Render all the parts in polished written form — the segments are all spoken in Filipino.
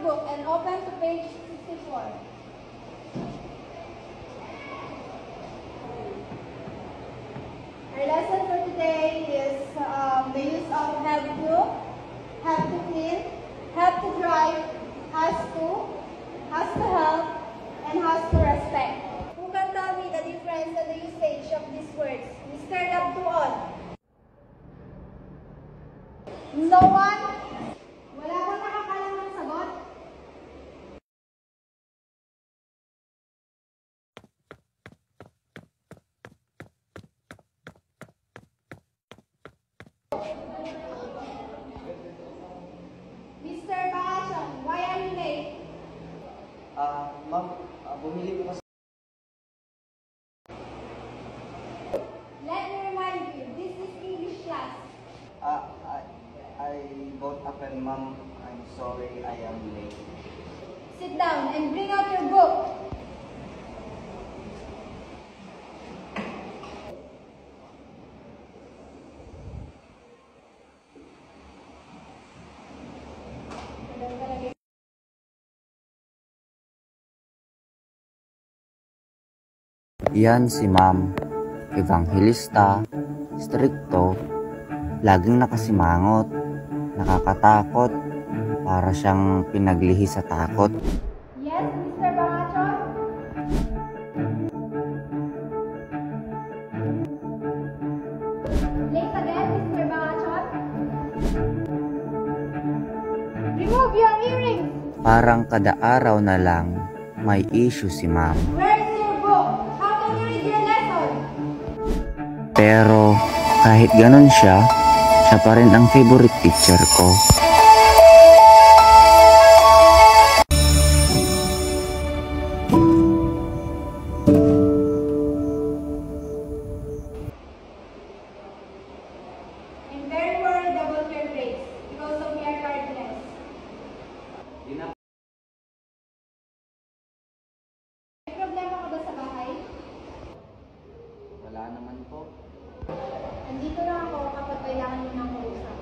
book and open to page 64. Our lesson for today is the use of have to clean, have to drive, has to help, and has to respect. Who can tell me the difference and the usage of these words? Mr. Love to all. No one? Wala bang nakakalam ng sagot? Mr. Bakasyon, why are you late? Ma'am, bumili ko kasi. Let me remind you, this is English class. I bought a pen, ma'am. I'm sorry I am late. Sit down and bring out your book. Yan si Ma'am. Evangelista, strikto, laging nakasimangot, nakakatakot, para siyang pinaglihi sa takot. Yes, Mr. Bakasyon? Late again, Mr. Bakasyon? Remove your earrings! Parang kada araw na lang, may issue si Ma'am. Where is your book? How can you read your lesson? Pero kahit ganun siya pa rin ang favorite teacher ko. I'm very worried about your grades because of your tardiness. May problema ka ba sa bahay? Wala naman po. Andito lang ako kapag kailangan mo ng kausap.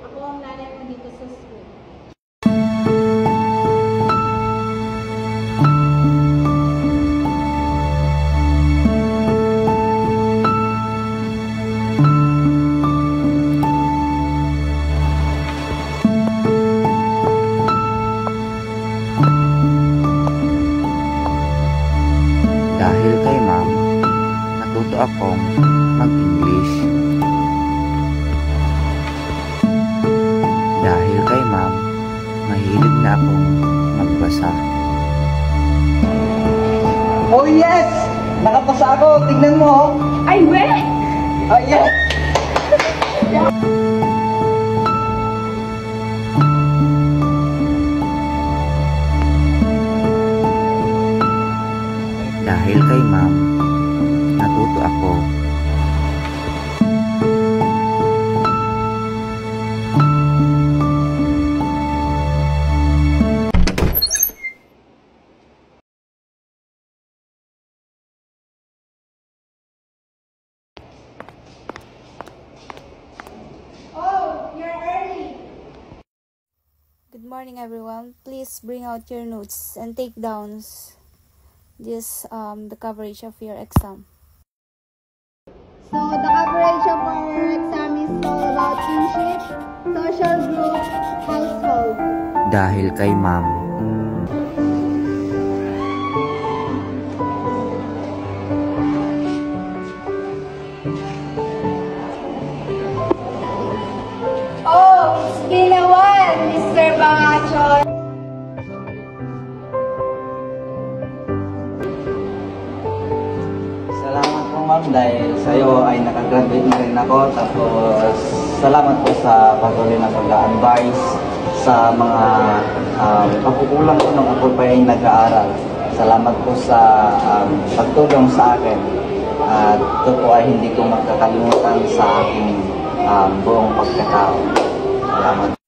Ako ang nanay mo dito sa school. Dahil kay Ma'am, natuto akong mag-English. Dahil kay Ma'am, mahilig na akong magbasa. Oh yes! Nakapasa ako! Tignan mo! Ay, we! Yes! Dahil kay Ma'am, natuto ako. Oh, you're early. Good morning, everyone. Please bring out your notes and take downs the coverage of your exam. So, the coverage of our exam is all about kinship, social group, household. Dahil kay Ma'am, Oh, it's been a while, Mr. Bakasyon. Salamat po, ma'am, dahil sa'yo ay nakagraduate na rin ako. Tapos, salamat po sa patuloy na pag-advise sa mga pagkukulang ko nung ako pa ay nag-aaral. Salamat po sa pagtulong sa akin. At ito po ay hindi ko magkakalimutan sa aking buong pagkatao. Salamat.